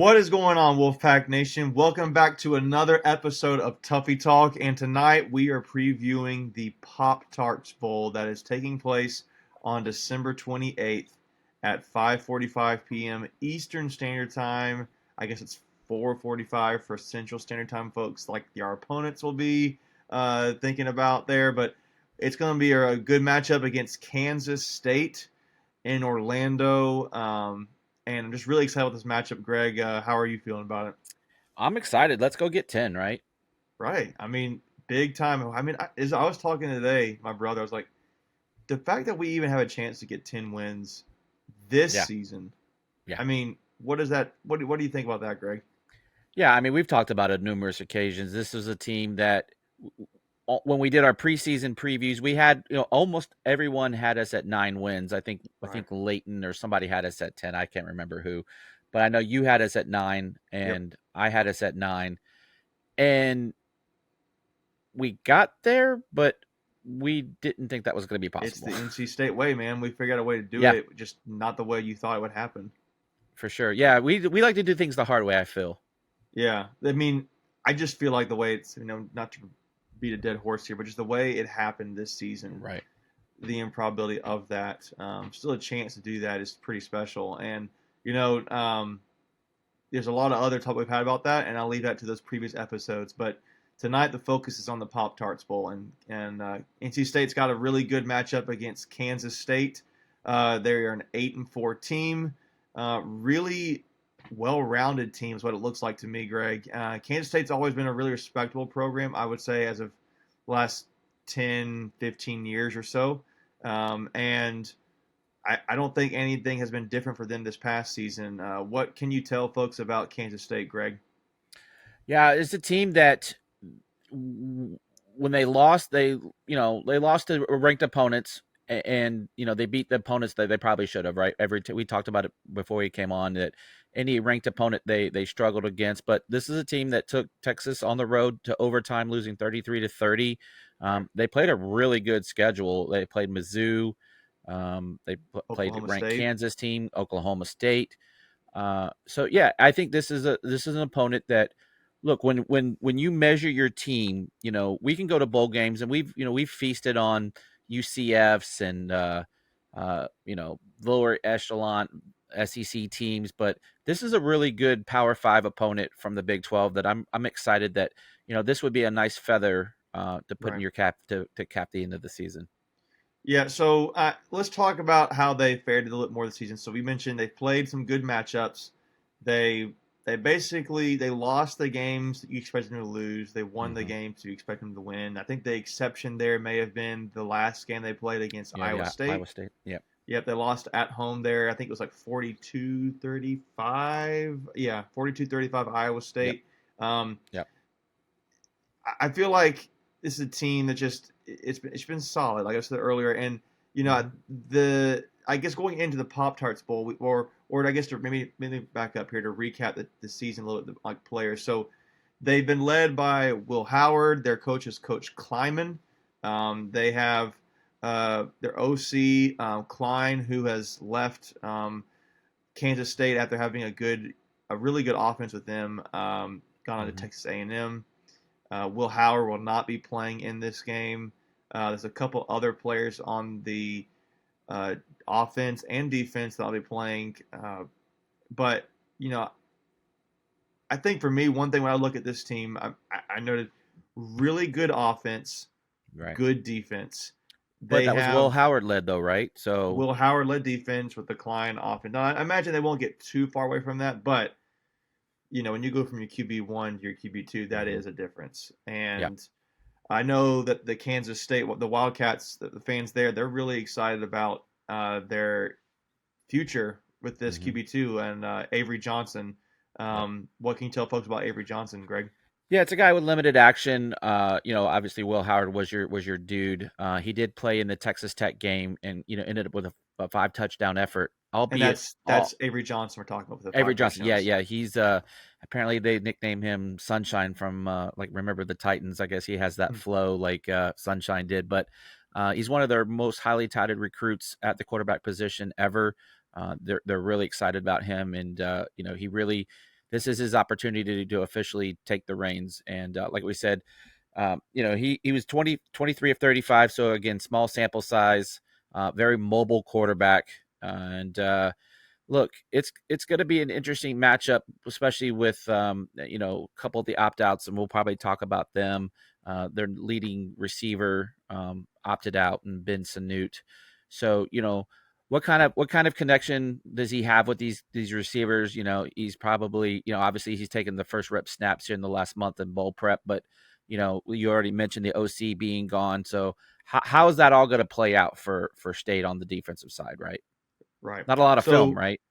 What is going on, Wolfpack Nation? Welcome back to another episode of Tuffy Talk, and tonight we are previewing the Pop-Tarts Bowl that is taking place on December 28th at 5:45 p.m. Eastern Standard Time. I guess it's 4:45 for Central Standard Time, folks, like our opponents will be thinking about there, but it's going to be a good matchup against Kansas State in Orlando. And I'm just really excited with this matchup, Greg. How are you feeling about it? I'm excited. Let's go get 10, right? Right. I mean, big time. I mean, as I was talking today, my brother, I was like, the fact that we even have a chance to get 10 wins this Yeah. season. Yeah. I mean, what is that? What do you think about that, Greg? Yeah, I mean, we've talked about it numerous occasions. This is a team that when we did our preseason previews, we had, almost everyone had us at 9 wins. I think I Right. think Leighton or somebody had us at 10. I can't remember who. But I know you had us at 9 Yep. and I had us at 9. And we got there, but we didn't think that was going to be It's possible. the NC State way, man. We figured out a way to do Yeah, it, just not the way you thought it would happen. for sure. Yeah, we like to do things the hard way, I feel. Yeah. I mean, I just feel like the way it's, not to beat a dead horse here, but just the way it happened this season, Right. the improbability of that. Still a chance to do that is pretty special. And, there's a lot of other talk we've had about that, and I'll leave that to those previous episodes. But tonight the focus is on the Pop-Tarts Bowl, and NC State's got a really good matchup against Kansas State. They are an 8-4 team, really well-rounded team is what it looks like to me, Greg. Kansas State's always been a really respectable program, I would say, as of the last 10, 15 years or so. And I don't think anything has been different for them this past season. What can you tell folks about Kansas State, Greg? Yeah, it's a team that when they lost, they lost to ranked opponents, and they beat the opponents that they probably should have. Right, we talked about it before we came on that any ranked opponent they struggled against, but this is a team that took Texas on the road to overtime, losing 33-30. Right. They played a really good schedule. They played Mizzou. They played Oklahoma ranked State. Kansas team, Oklahoma State. So yeah, I think this is an opponent that, look, when you measure your team, we can go to bowl games and we've feasted on UCFs and lower echelon SEC teams, but this is a really good Power Five opponent from the Big 12 that I'm excited that this would be a nice feather to put in Right. your cap to cap the end of the season. Yeah, so let's talk about how they fared a little bit more this season. So we mentioned they played some good matchups. They they basically they lost the games that you expected them to lose. They won the Hmm. games you expect them to win. I think the exception there may have been the last game they played against Yeah, Iowa yeah, State. Iowa State. Yeah. Yep, they lost at home there. I think it was like 42-35. Yeah, 42-35 Iowa Yep. State. Um, Yep. I feel like this is a team that just it's been solid, like I said earlier, and you know Hmm. the I guess going into the Pop Tarts Bowl, or I guess to maybe back up here to recap the season a little bit, like players. So they've been led by Will Howard. Their coach is Coach Kleiman. They have their OC Klein, who has left Kansas State after having a really good offense with them. Gone on to Hmm. Texas A&M. Will Howard will not be playing in this game. There's a couple other players on the uh, offense and defense that'll be playing. But you know, I think for me, one thing when I look at this team, I noted really good offense, Right. good defense. But They that was Will have Howard led though, right? So Will Howard led defense with the Klein offense. Now, I imagine they won't get too far away from that, but when you go from your QB1 to your QB2, that mhm. is a difference. Yeah. And I know that the Kansas State, the Wildcats, the fans there, they're really excited about their future with this Hmm. QB2 and Avery Johnson. Yep. What can you tell folks about Avery Johnson, Greg? Yeah, it's a guy with limited action. Obviously Will Howard was your dude. He did play in the Texas Tech game and ended up with a 5 touchdown effort, And albeit that's all Avery Johnson we're talking about with the Avery five Johnson. Yeah, touchdowns. yeah. He's apparently they nicknamed him Sunshine from like Remember the Titans. I guess he has that Hmm. flow like Sunshine did, but he's one of their most highly touted recruits at the quarterback position ever. They're really excited about him, and he really this is his opportunity to officially take the reins. And like we said, he was 23 of 35. So again, small sample size, very mobile quarterback. And look, it's going to be an interesting matchup, especially with a couple of the opt outs, and we'll probably talk about them. Their leading receiver opted out, and Ben Sanute. So what kind of connection does he have with these receivers? He's probably obviously he's taken the first rep snaps here in the last month in bowl prep, but you already mentioned the OC being gone. So how is that all going to play out for State on the defensive side, right? Right. Not a lot of film, So right?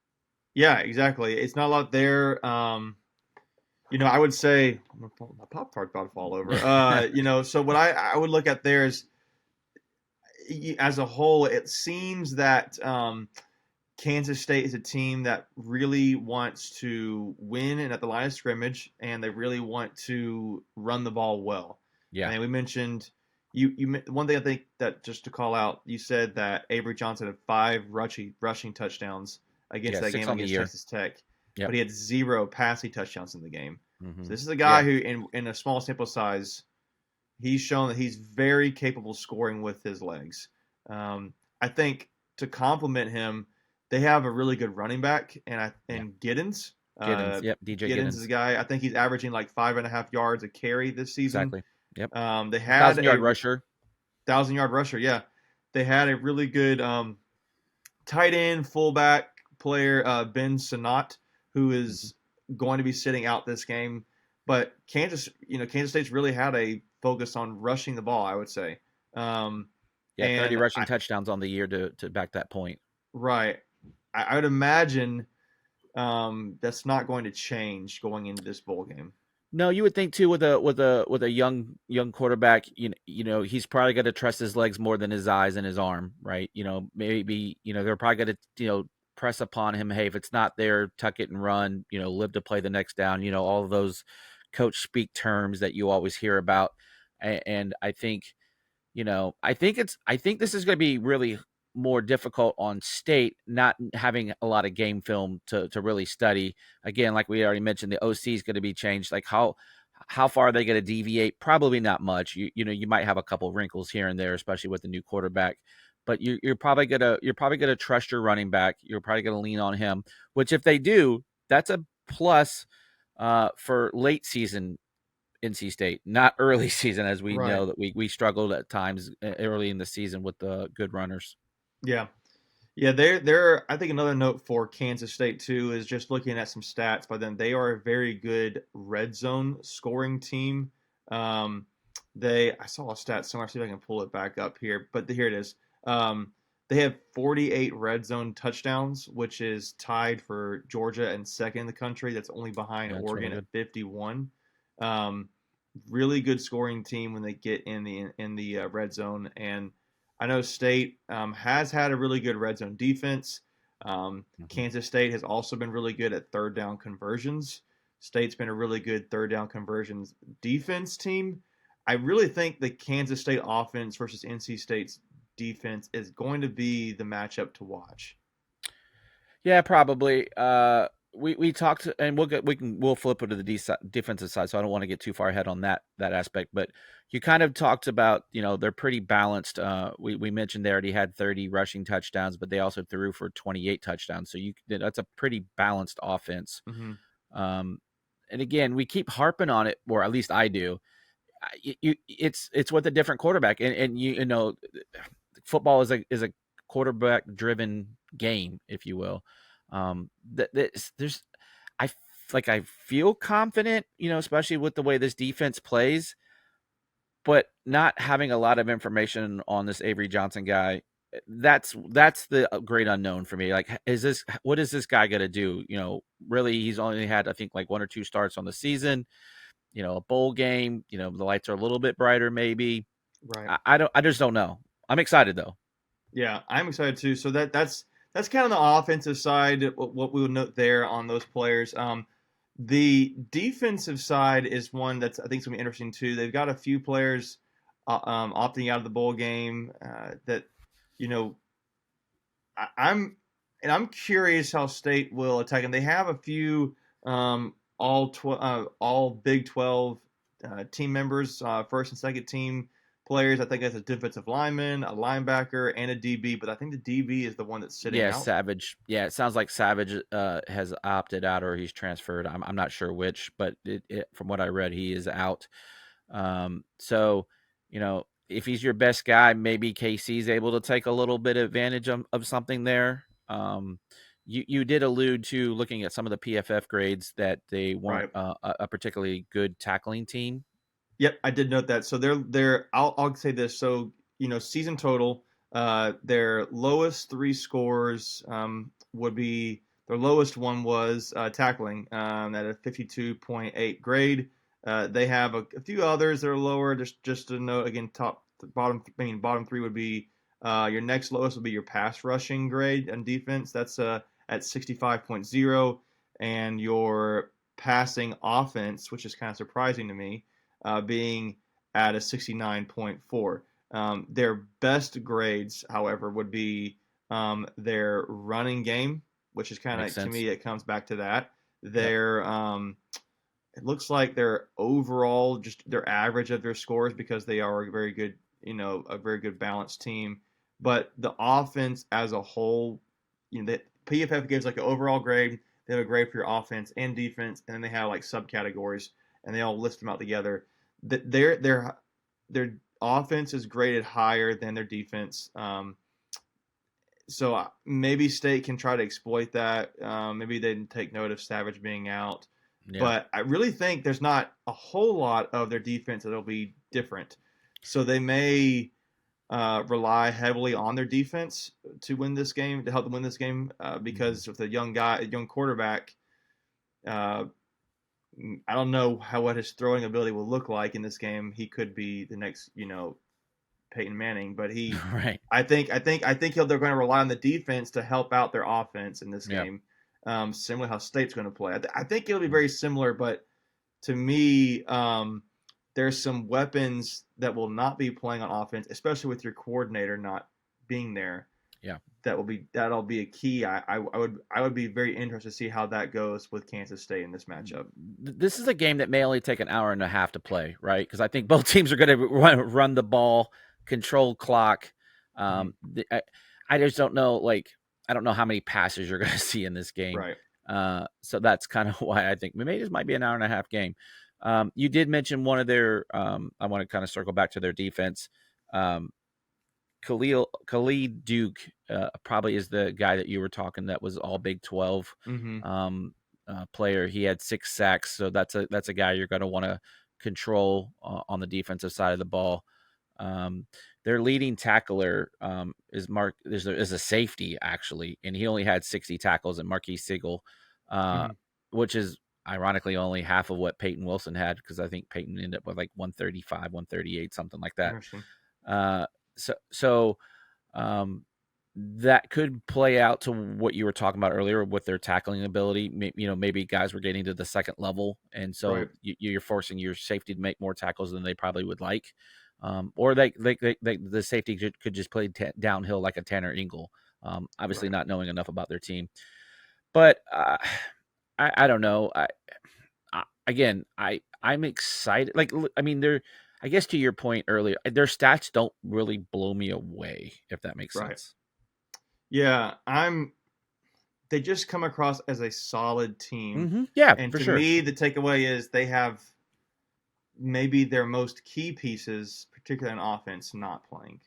yeah, exactly. It's not a lot there. I would say my Pop Tart's about to fall over. So what I would look at there is, as a whole, it seems that Kansas State is a team that really wants to win and at the line of scrimmage, and they really want to run the ball well. I Yeah. mean, we mentioned one thing I think that just to call out, you said that Avery Johnson had 5 rushing touchdowns against Yeah. that 6 game on the against year. Texas Tech, Yep. but he had 0 passing touchdowns in the game. So Hmm. this is a guy Yeah. who, in a small sample size, he's shown that he's very capable of scoring with his legs. I think to complement him, they have a really good running back Yeah. and Giddens. Giddens. Yep. DJ Giddens is a Giddens. guy. I think he's averaging like 5.5 yards a carry this season. Exactly. Yep. They A had 1,000 yard a rusher. 1,000 yard rusher. Yeah, they had a really good tight end fullback player, Ben Sanat, who Hmm. is going to be sitting out this game. But Kansas State's really had a focus on rushing the ball, I would say. Um, Yeah. 30 and rushing touchdowns on the year to back that point. right, I would imagine that's not going to change going into this bowl game. No, you would think too with a young quarterback, he's probably going to trust his legs more than his eyes and his arm, right? Maybe they're probably going to press upon him. Hey, if it's not there, tuck it and run. Live to play the next down. All of those coach speak terms that you always hear about, and I think I think this is going to be really more difficult on State not having a lot of game film to really study. Again, like we already mentioned, the OC is going to be changed. Like how far are they going to deviate? Probably not much. You might have a couple wrinkles here and there, especially with the new quarterback. But you're probably gonna trust your running back. You're probably gonna lean on him. Which if they do, that's a plus for late season NC State, not early season, as we Right. know that we struggled at times early in the season with the good runners. Yeah. Yeah, they're I think another note for Kansas State too is just looking at some stats by them. They are a very good red zone scoring team. Um, I saw a stat somewhere. See if I can pull it back up here. But here it is. They have 48 red zone touchdowns, which is tied for Georgia and second in the country. That's only behind Yeah, it's really Oregon at good. 51. Um, really good scoring team when they get in the red zone. And I know State has had a really good red zone defense. Hmm. Kansas State has also been really good at third down conversions. State's been a really good third down conversions defense team. I really think the Kansas State offense versus NC State's defense is going to be the matchup to watch. Yeah, probably. We talked, and we'll flip it to the defensive side. So I don't want to get too far ahead on that aspect. But you kind of talked about they're pretty balanced. We mentioned they already had 30 rushing touchdowns, but they also threw for 28 touchdowns. So that's a pretty balanced offense. Mm-hmm. Um, and again, we keep harping on it, or at least I do. It's with a different quarterback, and football is a quarterback driven game, if you will. There's I I feel confident, especially with the way this defense plays, but not having a lot of information on this Avery Johnson guy. That's the great unknown for me. Like, what is this guy going to do? Really, he's only had I think like 1 or 2 starts on the season. A bowl game. The lights are a little bit brighter, maybe. Right. I just don't know. I'm excited though. Yeah, I'm excited too. So that's kind of the offensive side. What we would note there on those players. The defensive side is one that's I think is going to be interesting too. They've got a few players opting out of the bowl game that you know I'm curious how State will attack them. They have a few all Big 12 team members, first and second team players. I think that's a defensive lineman, a linebacker, and a DB. But I think the DB is the one that's sitting Yeah, out. Savage. Yeah, it sounds like Savage has opted out or he's transferred. I'm not sure which, but from what I read, he is out. So, if he's your best guy, maybe KC's able to take a little bit of advantage of something there. You did allude to looking at some of the PFF grades that they weren't Right. a particularly good tackling team. Yep, I did note that. So they're I'll say this. So season total, their lowest three scores would be their lowest one was tackling at a 52.8 grade. They have a few others that are lower. Just to note again, bottom three would be your next lowest would be your pass rushing grade and defense. That's at 65.0, and your passing offense, which is kind of surprising to me, being at a 69.4. Their best grades, however, would be their running game, which is kind Makes of, to sense. me, it comes back to that. Yep. Their it looks like their overall, just their average of their scores, because they are a very good, a very good balanced team. But the offense as a whole, that PFF gives like an overall grade. They have a grade for your offense and defense, and then they have like subcategories, and they all list them out together. Their offense is graded higher than their defense. So maybe State can try to exploit that. Maybe they didn't take note of Savage being out, Yeah. but I really think there's not a whole lot of their defense that'll be different. So they may rely heavily on their defense to win this game, to help them win this game, because with a young quarterback, uh, I don't know what his throwing ability will look like in this game. He could be the next, Peyton Manning, but Right. I think they're going to rely on the defense to help out their offense in this Yeah. game. Similar how State's going to play. I think it'll be very similar, but to me, there's some weapons that will not be playing on offense, especially with your coordinator not being there. Yeah. That'll be a key. I would be very interested to see how that goes with Kansas State in this matchup. This is a game that may only take an hour and a half to play, right? Because I think both teams are going to run the ball, control clock. Mm-hmm. I just don't know. Like, I don't know how many passes you're going to see in this game. Right. So that's kind of why I think maybe this might be an hour and a half game. You did mention one of their. I want to kind of circle back to their defense. Um, Khalid Duke probably is the guy that you were talking that was all Big 12 Mm-hmm. player. He had 6 sacks, so that's a guy you're going to want to control on the defensive side of the ball. Their leading tackler is a safety actually, and he only had 60 tackles. And Marquis Siegel, Mm-hmm. which is ironically only half of what Peyton Wilson had, because I think Peyton ended up with like 135, 138, something like that. Interesting. Uh, so um, that could play out to what you were talking about earlier with their tackling ability. Maybe guys were getting to the second level, and so Right. you're forcing your safety to make more tackles than they probably would like. Or the safety could just play downhill like a Tanner Ingle. Obviously, Right. not knowing enough about their team, but I don't know. Again, I'm excited. Like, I mean, they're. I guess to your point earlier, their stats don't really blow me away, if that makes Right. sense. Yeah, they just come across as a solid team. Yeah, And for to sure. me, the takeaway is they have maybe their most key pieces, particularly on offense, not playing.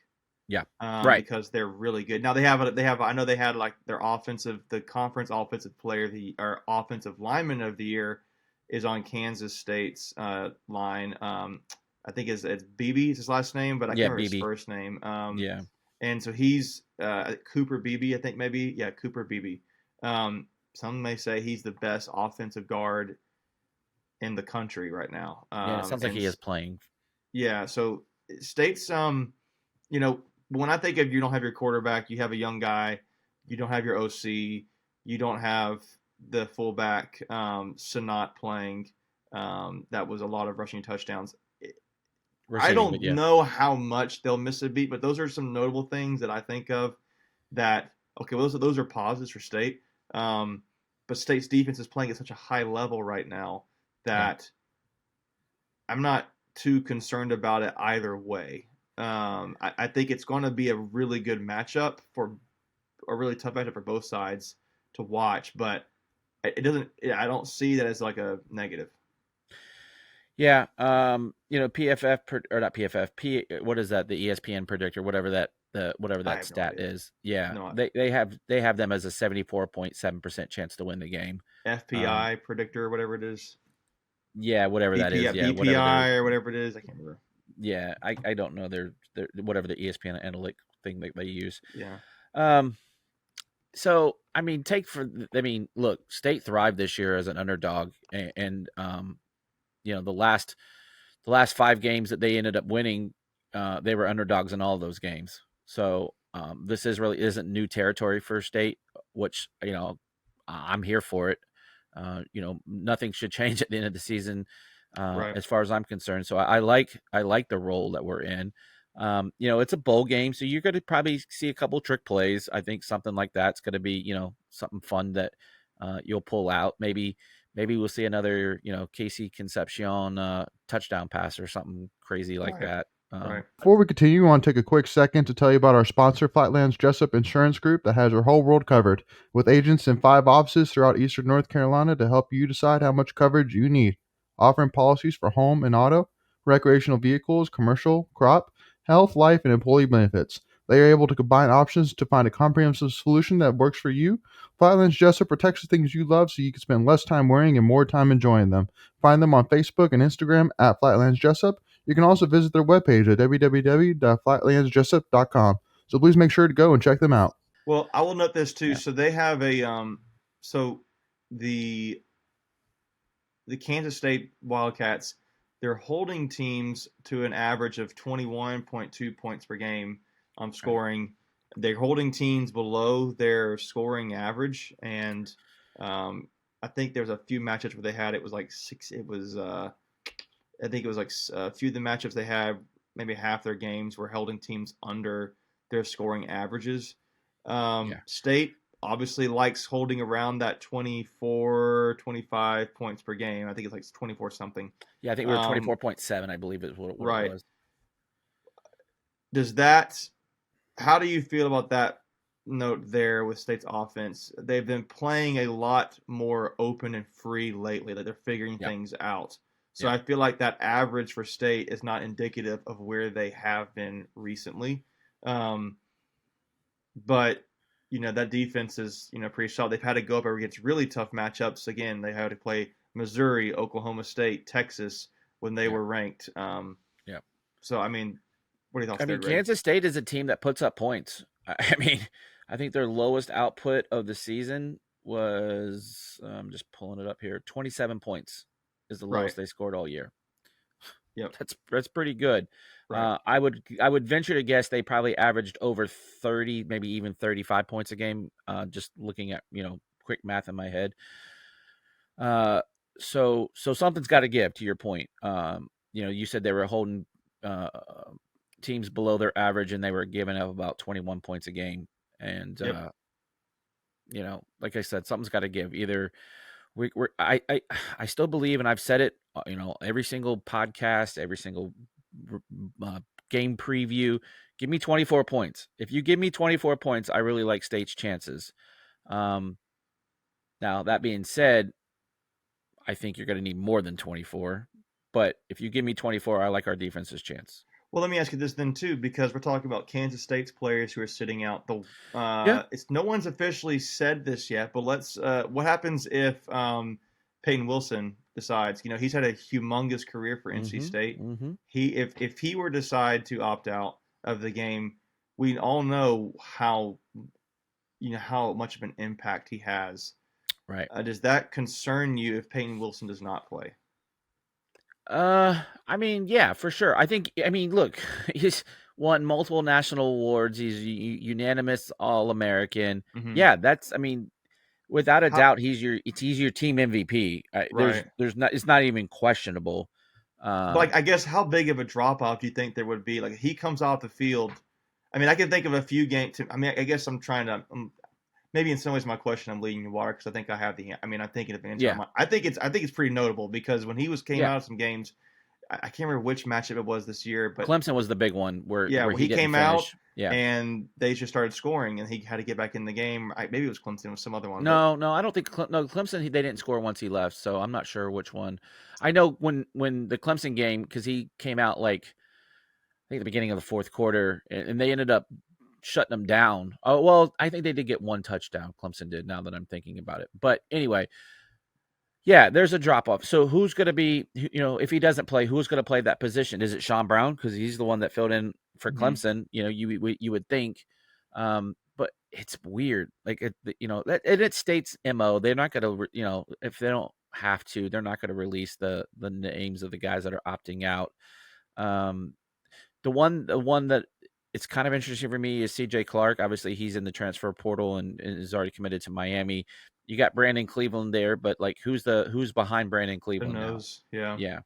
Yeah, right. Because they're really good. Now I know they had like the conference offensive player, or offensive lineman of the year is on Kansas State's line. I think it's Beebe is his last name, but I Yeah, can't remember his BB. first name. Yeah, And so he's Cooper Beebe, I think maybe. Yeah, Cooper Beebe. Some may say he's the best offensive guard in the country right now. yeah. It sounds like And he is playing. yeah, so State's you know, when I think of you don't have your quarterback, you have a young guy, you don't have your OC, you don't have the fullback Sanat playing. That was a lot of rushing touchdowns. I Receiving, but don't yeah, know how much they'll miss a beat, but those are some notable things that I think of that okay, well, those are positives for State. Um, but State's defense is playing at such a high level right now Yeah. that I'm not too concerned about it either way. I think it's going to be a really good matchup for a really tough matchup for both sides to watch, but it doesn't. I don't see that as like a negative. Yeah. PFF or not PFF. What is that? The ESPN predictor, whatever I that have no stat idea. is. Yeah. No They have them as a 74.7% chance to win the game. Um, FPI predictor, whatever it is, yeah, whatever that BPI, is. Yeah, whatever their or whatever it is. I can't remember. yeah, I don't know their whatever the ESPN analytic thing that they use. Yeah, Um, so look, State thrived this year as an underdog, and the last 5 games that they ended up winning, they were underdogs in all of those games. So this really isn't new territory for State, which I'm here for it. Nothing should change at the end of the season, right. as far as I'm concerned. So I like the role that we're in. It's a bowl game, so you're going to probably see a couple trick plays. I think something like that's going to be something fun that you'll pull out. Maybe we'll see another Casey Concepcion touchdown pass or something crazy like Right. that. Right. Before we continue, I want to take a quick second to tell you about our sponsor, Flatlands Jessup Insurance Group, that has your whole world covered, with agents in 5 offices throughout eastern North Carolina to help you decide how much coverage you need. Offering policies for home and auto, recreational vehicles, commercial, crop, health, life, and employee benefits. They are able to combine options to find a comprehensive solution that works for you. Flatlands Jessup protects the things you love so you can spend less time worrying and more time enjoying them. Find them on Facebook and Instagram at Flatlands Jessup. You can also visit their webpage at www.flatlandsjessup.com. So please make sure to go and check them out. Well, I will note this too. Yeah. So they have so the Kansas State Wildcats, they're holding teams to an average of 21.2 points per game on scoring. They're holding teams below their scoring average, and I think there's a few matchups where they had it was like six. It was I think it was like a few of the matchups they had, maybe half their games were holding teams under their scoring averages. Yeah. State obviously likes holding around that 24, 25 points per game. I think it's like 24 something. Yeah, I think we were 24.7, I believe is what it Right. was. Does that, how do you feel about that note there with State's offense? They've been playing a lot more open and free lately, like they're figuring Yep. things out. So Yep. I feel like that average for State is not indicative of where they have been recently. But that defense is pretty solid. They've had to go up against really tough matchups. Again, they had to play Missouri, Oklahoma State, Texas when they Yep. were ranked. Yep. So what are your thoughts I there, mean, Greg? Kansas State is a team that puts up points. I think their lowest output of the season was, I'm just pulling it up here, 27 points is the Right. lowest they scored all year. Yep. That's pretty good. Right. I would venture to guess they probably averaged over 30, maybe even 35 points a game. Just looking at quick math in my head. So something's got to give. To your point, you said they were holding teams below their average, and they were giving up about 21 points a game. And Yep. like I said, something's got to give. Either I still believe, and I've said it, every single podcast, every single game preview, give me 24 points. If you give me 24 points, I really like State's chances. Now, that being said, I think you're going to need more than 24. But if you give me 24, I like our defense's chance. Well, let me ask you this then too, because we're talking about Kansas State's players who are sitting out. Yeah. It's no one's officially said this yet, but let's. What happens if Peyton Wilson decides? He's had a humongous career for NC State. Mm-hmm. If he were to decide to opt out of the game, we all know how much of an impact he has. Right. Does that concern you if Peyton Wilson does not play? Yeah, for sure. Look, he's won multiple national awards. He's unanimous All-American. Mm-hmm. Yeah, without a doubt, he's your team MVP. Right. It's not even questionable. But I guess how big of a drop off do you think there would be? Like he comes off the field. I can think of a few games. I guess I'm trying to. maybe in some ways my question I'm leading you water because I think I have the. I mean, I'm thinking of the answer. Yeah, I think it's pretty notable because when he came yeah. out of some games, I can't remember which matchup it was this year, but Clemson was the big one yeah, where where he he didn't came out finish. Yeah. and they just started scoring and he had to get back in the game. Maybe it was Clemson, it was some other one, but No, I don't think no Clemson. They didn't score once he left, so I'm not sure which one. I know when the Clemson game because he came out like I think the beginning of the fourth quarter, and they ended up shutting them down. Oh well, I think they did get one touchdown. Clemson did. Now that I'm thinking about it, but anyway, yeah, there's a drop off. So who's going to be, if he doesn't play, who's going to play that position? Is it Sean Brown because he's the one that filled in for mhm. Clemson? You would think, but it's weird. Like and it states mo. They're not going to, if they don't have to, they're not going to release the names of the guys that are opting out. Um, the one that it's kind of interesting for me is CJ Clark. Obviously, he's in the transfer portal and is already committed to Miami. You got Brandon Cleveland there, but like who's behind Brandon Who Cleveland now? knows? Yeah, Yeah.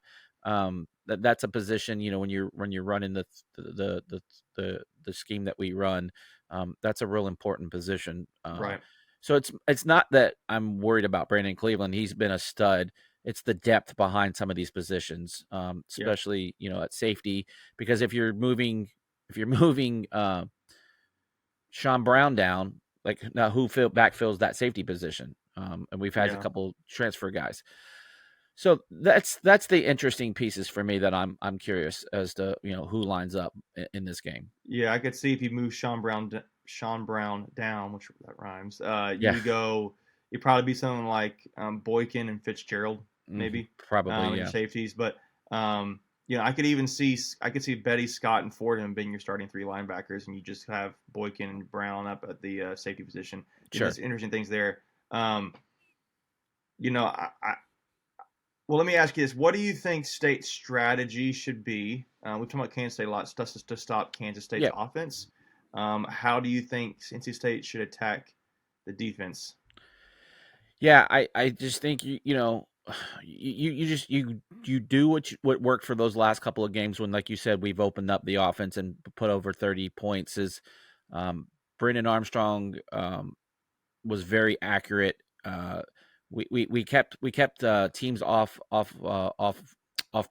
That's a position, when you're running the scheme that we run, that's a real important position. right. So it's not that I'm worried about Brandon Cleveland. He's been a stud. It's the depth behind some of these positions, Yeah, especially, at safety, because if you're moving Sean Brown down, like now who backfills that safety position? And we've had a yeah, couple transfer guys. So that's the interesting pieces for me that I'm curious as to who lines up in this game. yeah. I could see if you move Sean Brown down, which that rhymes. You Yeah, would go. You'd probably be something like Boykin and Fitzgerald, maybe probably. in your Yeah, safeties. But I could see Betty Scott and Fordham being your starting three linebackers, and you just have Boykin and Brown up at the safety position. sure. There's interesting things there. Um, I well, let me ask you this: what do you think State's strategy should be? We've talked about Kansas State a lot to stop Kansas State's Yeah, offense. How do you think NC State should attack the defense? yeah. I just think you just you do what worked for those last couple of games when, like you said, we've opened up the offense and put over 30 points. Is um, Brendan Armstrong was very accurate. We kept teams off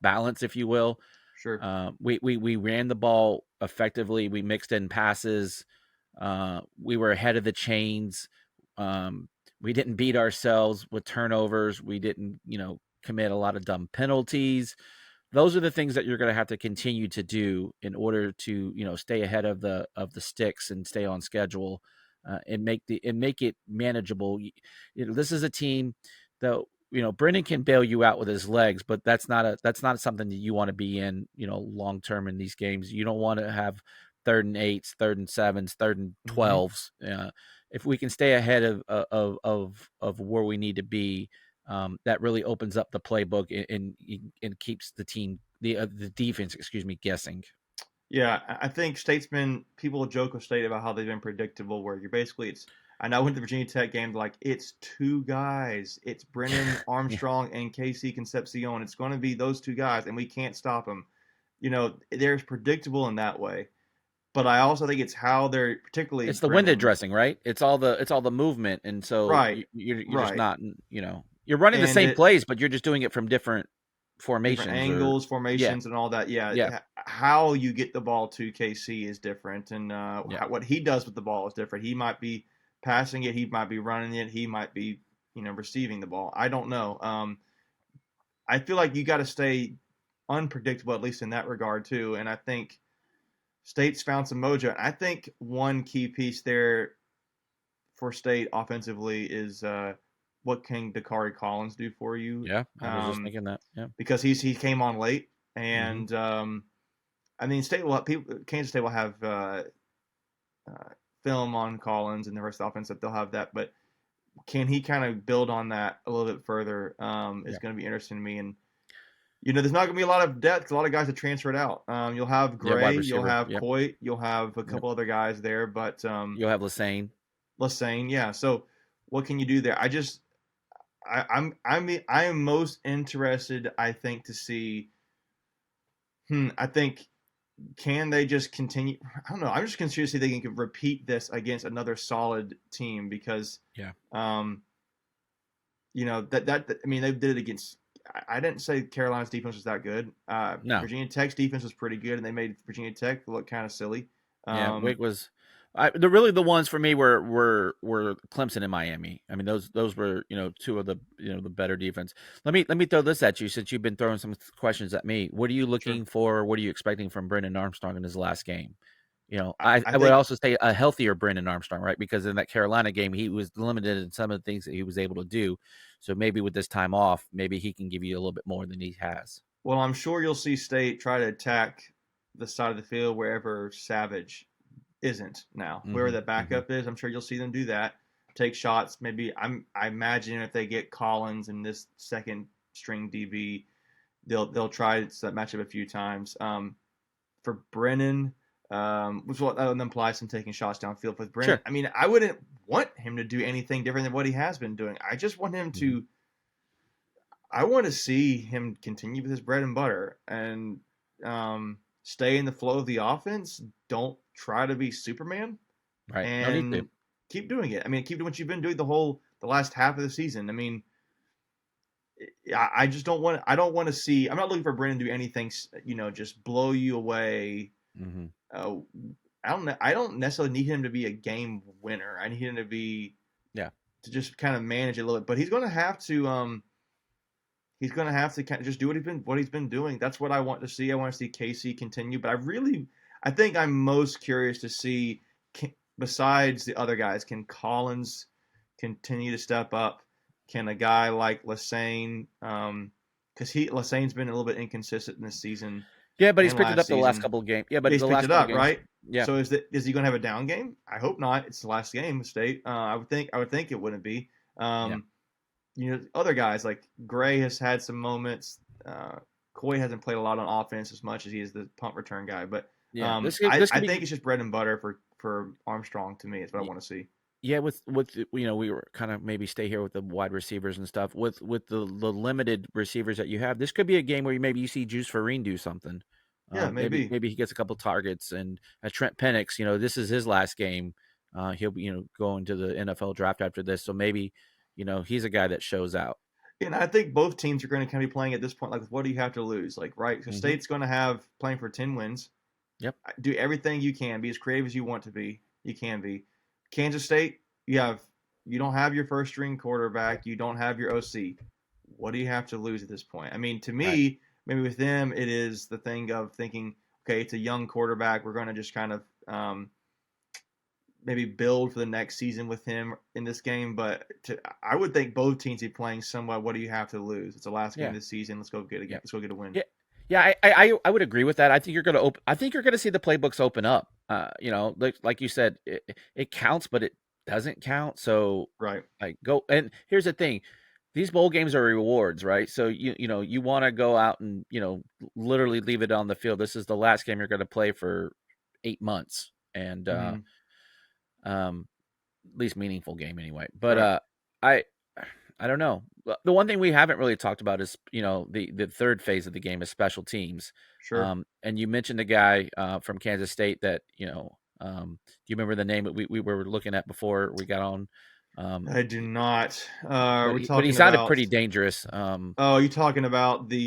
balance, if you will. Sure. We ran the ball effectively. We mixed in passes. We were ahead of the chains. Um, we didn't beat ourselves with turnovers. We didn't, commit a lot of dumb penalties. Those are the things that you're going to have to continue to do in order to, stay ahead of the sticks and stay on schedule, and make it manageable. This is a team that Brennan can bail you out with his legs, but that's not something that you want to be in, long term in these games. You don't want to have 3rd and 8s, 3rd and 7s, 3rd and 12s. If we can stay ahead of where we need to be, that really opens up the playbook and keeps the defense, excuse me, guessing. Yeah, I think people joke with State about how they've been predictable, where you're basically it's. I know I went to the Virginia Tech game, like it's two guys. It's Brennan Yeah, Armstrong and Casey Concepcion. It's going to be those two guys, and we can't stop them. They're predictable in that way. But I also think it's how they're particularly it's the window Brennan. dressing, right? It's all the movement, and so Right, you're just right. not, you're running the And same it plays, but you're just doing it from different different formations or angles, yeah, formations, and all that. yeah, Yeah, how you get the ball to KC is different, and yeah, what he does with the ball is different. He might be passing it, he might be running it, he might be receiving the ball. I don't know. I feel like you got to stay unpredictable at least in that regard too, and I think State's found some mojo. I think one key piece there for State offensively is what can Dakari Collins do for you? yeah. I was just thinking that. Yeah. Because he came on late, Hmm. and I mean, Kansas State will have film on Collins and the rest of the offense that they'll have that, but can he kind of build on that a little bit further? Is Yeah. going to be interesting to me, and there's not going to be a lot of depth. A lot of guys have transferred out. You'll have Yeah. Wide Gray, you'll receiver. have Yep. Coit, you'll have a Yep. couple other guys there, but You'll have Lassane. Lassane, yeah. So what can you do there? I am most interested, I think, to see. I think can they just continue? I don't know. I'm just curious to see if they can repeat this against another solid team because, Yeah. um, I mean, they did it against. I didn't say Carolina's defense was that good. No. Virginia Tech's defense was pretty good, and they made Virginia Tech look kind of silly. Yeah, Wake was. The ones for me were Clemson and Miami. I mean, those were two of the the better defense. Let me throw this at you since you've been throwing some questions at me. What are you Sure. looking for? What are you expecting from Brendan Armstrong in his last game? I I would think also say a healthier Brendan Armstrong, right? Because in that Carolina game, he was limited in some of the things that he was able to do. So maybe with this time off, maybe he can give you a little bit more than he has. Well, I'm sure you'll see State try to attack the side of the field wherever Savage isn't now. Whoever the Hmm. backup is, I'm sure you'll see them do that. Take shots. Maybe I imagine if they get Collins in this second string DB, they'll try that matchup a few times. For Brennan, which will that implies him taking shots downfield. With Brennan, Sure. I mean, I wouldn't want him to do anything different than what he has been doing. I just want him Hmm. to. I want to see him continue with his bread and butter and stay in the flow of the offense. Don't try to be Superman Right. No need to. and keep doing it. I mean, keep doing what you've been doing the last half of the season. I mean, I just don't want. I don't want to see. I'm not looking for Brennan to do anything. Just blow you away. Hmm. Uh, I don't necessarily need him to be a game winner. I need him to be Yeah. to just kind of manage it a little bit. But he's going to have to. He's going to have to kind of just do what he's been doing. That's what I want to see. I want to see Casey continue. But I think I'm most curious to see, besides the other guys, can Collins continue to step up? Can a guy like Lassane, because Lassane's been a little bit inconsistent in this season Yeah, but he's and picked it last up the last season. couple of games. Yeah, but He's the picked last it couple of up, games. right? Yeah. So is he going to have a down game? I hope not. It's the last game of State. I would think it wouldn't be. Yeah. Um, other guys like Gray has had some moments. Coy hasn't played a lot on offense as much as he is the punt return guy, but Yeah. This I could think be. it's just bread and butter for Armstrong to me. It's what I want to see. Yeah, with we were kind of maybe stay here with the wide receivers and stuff. With the limited receivers that you have, this could be a game where maybe you see Juice Farine do something. Yeah, Maybe maybe. maybe he gets a couple targets, and Trent Penix, this is his last game. He'll be going to the NFL draft after this, so maybe he's a guy that shows out. And I think both teams are going to kind of be playing at this point. Like, what do you have to lose? Like, right? Because Hmm. State's going to have playing for 10 wins. Yep. Do everything you can. Be as creative as you want to be. You can be. Kansas State, you don't have your first string quarterback. You don't have your OC. What do you have to lose at this point? I mean, to Right. me, maybe with them, it is the thing of thinking, okay, it's a young quarterback. We're going to just kind of maybe build for the next season with him in this game. But I would think both teams be playing somewhat. What do you have to lose? It's the last game Yeah. of the season. Let's go get Yeah. Let's go get a win. Yeah. Yeah, I would agree with that. I think you're gonna I think you're gonna see the playbooks open up. Like you said, it counts, but it doesn't count. So Right. like go and here's the thing. These bowl games are rewards, right? So you want to go out and literally leave it on the field. This is the last game you're going to play for 8 months, and Mm-hmm. at least meaningful game anyway. But Right. I I don't know. The one thing we haven't really talked about is the third phase of the game is special teams. Sure. And you mentioned a guy from Kansas State that do you remember the name that we were looking at before we got on? I do not. But We're but he talking sounded about. pretty dangerous. Oh, you're talking about the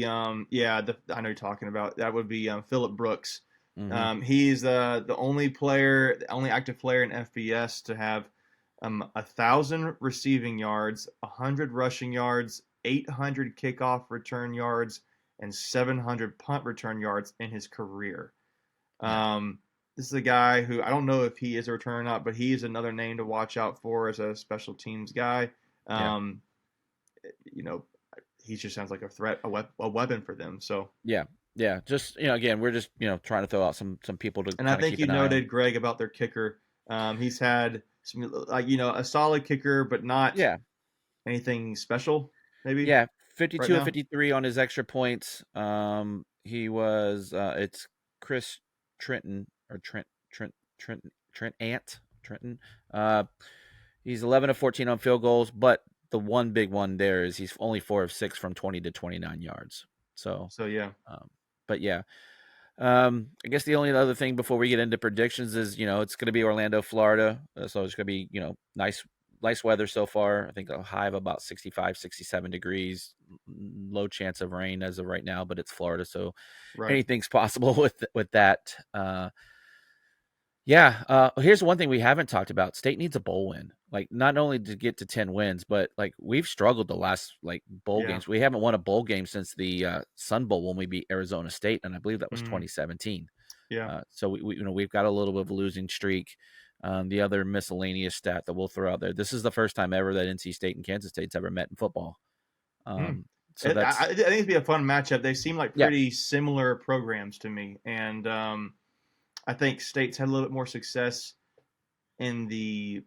yeah, I know you're talking about. That would be Philip Brooks. Mhm. He's the only player, the only active player in FBS to have 1,000 receiving yards, 100 rushing yards, 800 kickoff return yards, and 700 punt return yards in his career. Yeah. This is a guy who I don't know if he is a return or not, but he's another name to watch out for as a special teams guy. Yeah. Um, you know, he just sounds like a threat, a weapon for them. So, Yeah. Yeah. Just again, we're just trying to throw out some people to and I kind of think keep you an eye on. noted Greg about their kicker. He's had some, like a solid kicker, but not Yeah. anything special. Maybe Yeah. right 52 of now. 53 on his extra points. He was it's Chris Trenton or Trent Ant Trenton. Uh, he's 11 of 14 on field goals, but the one big one there is he's only 4 of 6 from 20 to 29 yards. So, So yeah, but yeah. I guess the only other thing before we get into predictions is, it's going to be Orlando, Florida. So it's going to be, nice weather so far. I think a high of about 65, 67 degrees, low chance of rain as of right now, but it's Florida. So Right. anything's possible with that. Yeah. Here's one thing we haven't talked about. State needs a bowl win. Like, not only to get to 10 wins, but like we've struggled the last bowl Yeah. games. We haven't won a bowl game since the Sun Bowl when we beat Arizona State, and I believe that was Mhm. 2017. Yeah. So we've got a little bit of a losing streak. The other miscellaneous stat that we'll throw out there: this is the first time ever that NC State and Kansas State's ever met in football. So I that's think it'd be a fun matchup. They seem like yeah. pretty similar programs to me, and I think State's had a little bit more success in the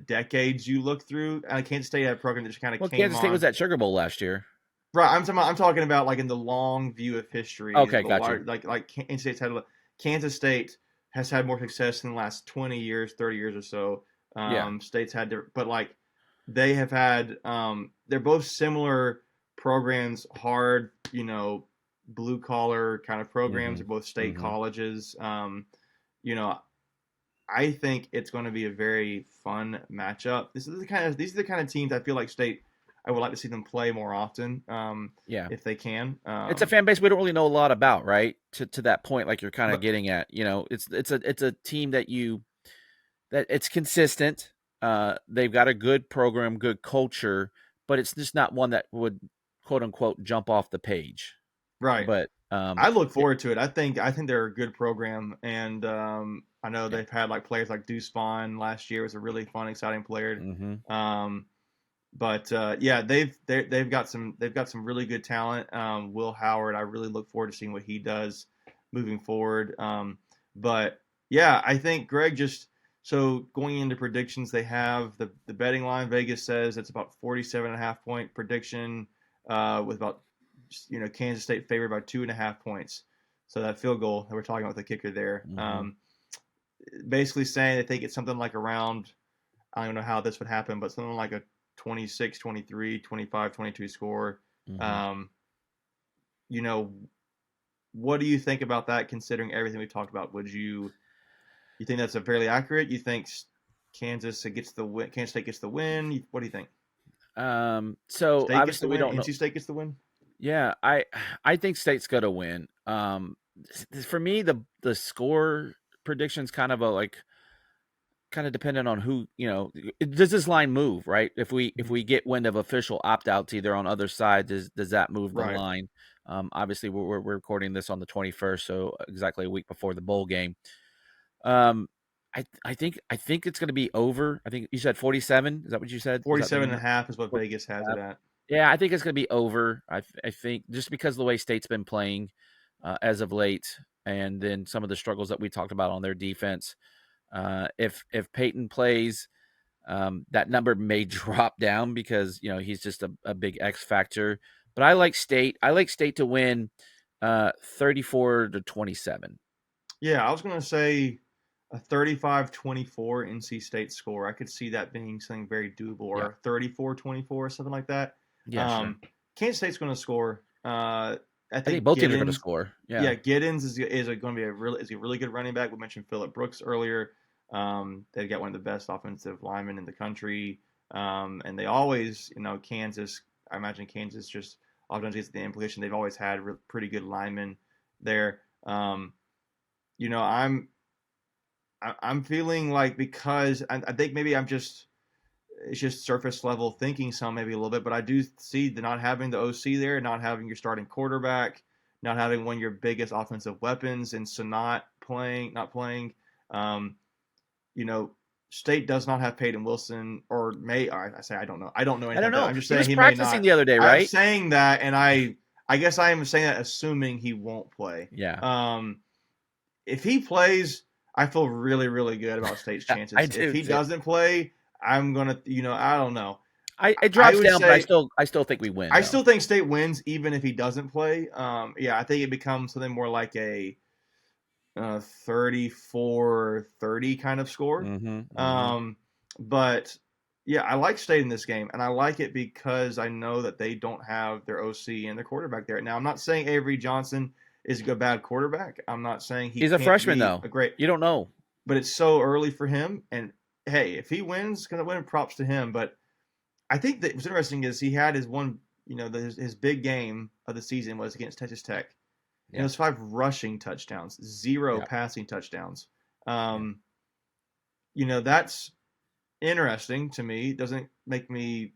decades you look through. Kansas State had a program that just kind of Well, came Kansas State on. was at Sugar Bowl last year. Right, I'm talking about like in the long view of history. Okay, gotcha. Like Kansas State has had more success in the last 20 years, 30 years or so. Yeah. State's had but like they have had they're both similar programs, hard, blue collar kind of programs. They're both state colleges. I think it's going to be a very fun matchup. These are the kind of teams I feel like State. I would like to see them play more often. Yeah, if they can. It's a fan base we don't really know a lot about, right? To that point, like you're kind of But- getting at, it's a team that it's consistent. They've got a good program, good culture, but it's just not one that would quote unquote jump off the page. right. But I look forward to it. I think they're a good program, and I know they've had like players like Deuce Vaughn last year was a really fun, exciting player. But they've got some really good talent. Will Howard, I really look forward to seeing what he does moving forward. But yeah, I think Greg so going into predictions, they have the betting line. Vegas says it's about 47.5 point prediction with about Kansas State favored by 2.5 points. So that field goal that we're talking about, the kicker there, basically saying they think it's something like around, I don't know how this would happen, but something like a 26, 23, 25, 22 score. What do you think about that, considering everything we talked about? You think that's a fairly accurate? You think Kansas State gets the win? What do you think? So State obviously we don't know. NC State gets the win? Yeah, I think State's going to win. For me, the score prediction's kind of dependent on who, does this line move, right? If we get wind of official opt-outs either on other side, does that move the line? Obviously we're recording this on the 21st, so exactly a week before the bowl game. I think it's going to be over. I think you said 47. Is that what you said? 47.5 is what Vegas has it at. Yeah, I think it's going to be over. I think just because of the way State's been playing as of late, and then some of the struggles that we talked about on their defense. If Peyton plays, that number may drop down because he's just a big X factor. But I like State. I like State to win 34-27. Yeah, I was going to say a 35-24 NC State score. I could see that being something very doable, or 34-24 or something like that. Yeah, sure. Kansas State's going to score. I think both teams are going to score. Yeah, Giddens is going to be a really good running back. We mentioned Phillip Brooks earlier. They've got one of the best offensive linemen in the country, and they always, Kansas. I imagine Kansas just often gets the implication they've always had pretty good linemen there. I'm feeling like, because I think maybe it's just surface level thinking maybe a little bit, but I do see not having the OC there, not having your starting quarterback, not having one of your biggest offensive weapons, and so not playing. State does not have Peyton Wilson, or I don't know. I don't know anything. I don't know. I'm just saying he was practicing the other day, right? I'm saying that, and I guess I am saying that assuming he won't play. Yeah. If he plays, I feel really, really good about State's chances. I do, if he doesn't play, I'm gonna, I don't know. It drops down, but I still think we win. I still think State wins even if he doesn't play. I think it becomes something more like a 34-30 kind of score. But yeah, I like State in this game, and I like it because I know that they don't have their OC and their quarterback there. Now, I'm not saying Avery Johnson is he a bad quarterback? I'm not saying he He's a can't freshman, be though. a great, You don't know. but it's so early for him. And hey, if he wins, gonna win. Props to him. But I think that what's interesting is he had his one, his big game of the season was against Texas Tech. And it was 5 rushing touchdowns, 0 Yeah. passing touchdowns. That's interesting to me. It doesn't make me.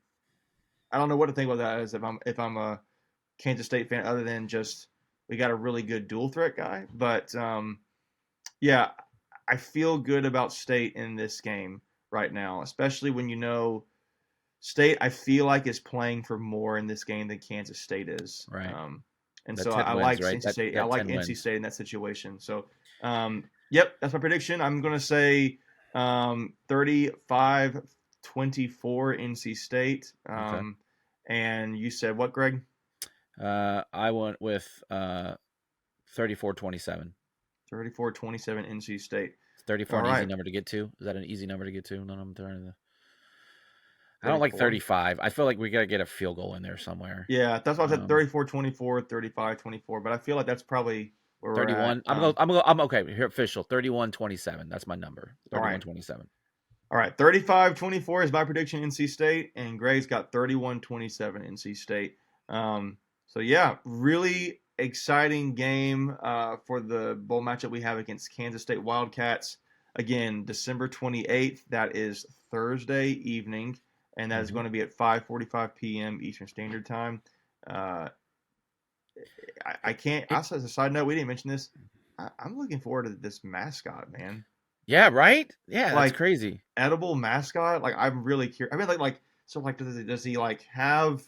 I don't know what to think about that as if I'm a Kansas State fan, other than just we got a really good dual threat guy. But yeah, I feel good about State in this game right now, especially when State. I feel like is playing for more in this game than Kansas State is. Right. And That so 10 I wins, like right? NC State. I That like 10 NC wins. State in that situation. So, yep, that's my prediction. I'm going to say 35-24 NC State. Okay. And you said what, Greg? I went with 34-27. 34-27 NC State. 34 All an easy right. number to get to? Is that an easy number to get to? No, I'm trying to. I 34. don't like 35. I feel like we got to get a field goal in there somewhere. Yeah, that's why I said 34-24, 35-24. But I feel like that's probably where 31. we're at. I'm okay. Here, official. 31-27. That's my number. 31-27. All right, 35-24 is my prediction, NC State, and Greg's got 31-27 NC State. So yeah, really exciting game for the bowl matchup we have against Kansas State Wildcats. Again, December 28th. That is Thursday evening, and that is going to be at 5:45 p.m. Eastern Standard Time. I can't. Also, as a side note, we didn't mention this. I'm looking forward to this mascot, man. Yeah, right? Yeah, Like, that's crazy. Edible mascot. Like, I'm really curious. I mean, does he like have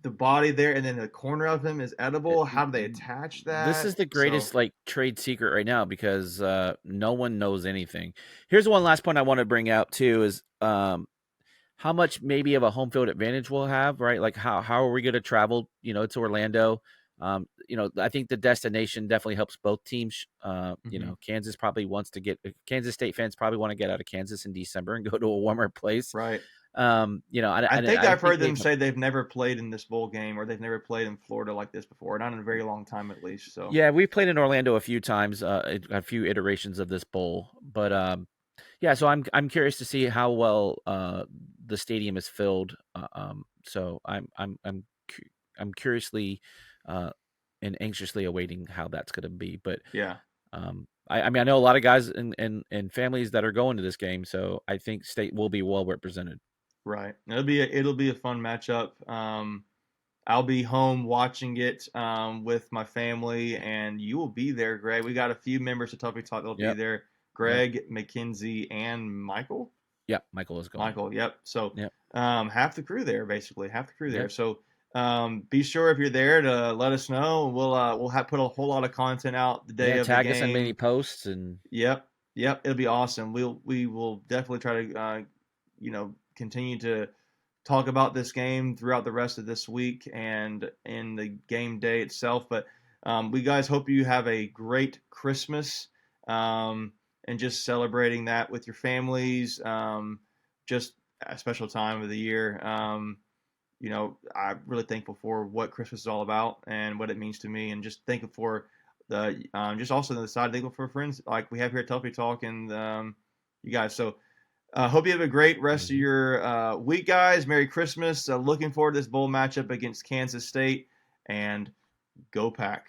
the body there, and then the corner of him is edible? How do they attach that? This is the greatest like trade secret right now because no one knows anything. Here's one last point I want to bring out too is how much maybe of a home field advantage we'll have, right? Like how are we going to travel, to Orlando? I think the destination definitely helps both teams. Kansas probably wants to Kansas State fans probably want to get out of Kansas in December and go to a warmer place. Right. I think I've heard them say they've never played in this bowl game, or they've never played in Florida like this before, not in a very long time at least. So yeah, we've played in Orlando a few times, a few iterations of this bowl, but yeah. So I'm curious to see how well the stadium is filled. So I'm curiously and anxiously awaiting how that's going to be. But yeah, I mean I know a lot of guys and families that are going to this game, so I think State will be well represented. Right. It'll be a fun matchup. I'll be home watching it with my family, and you will be there, Greg. We got a few members of Tuffy Talk that'll be there. Greg, Mackenzie, and Michael. Yeah, Michael is going. Michael, yep. So yep. Half the crew there, basically. Half the crew there. So be sure if you're there to let us know. We'll put a whole lot of content out the day of the game. Tag us in many posts and Yep. It'll be awesome. We will definitely try to continue to talk about this game throughout the rest of this week and in the game day itself. But we guys hope you have a great Christmas and just celebrating that with your families. Just a special time of the year. I'm really thankful for what Christmas is all about and what it means to me, and just thankful for the just also on the side, thankful for friends like we have here at Tuffy Talk and you guys. So hope you have a great rest of your week, guys. Merry Christmas. Looking forward to this bowl matchup against Kansas State, and go Pack.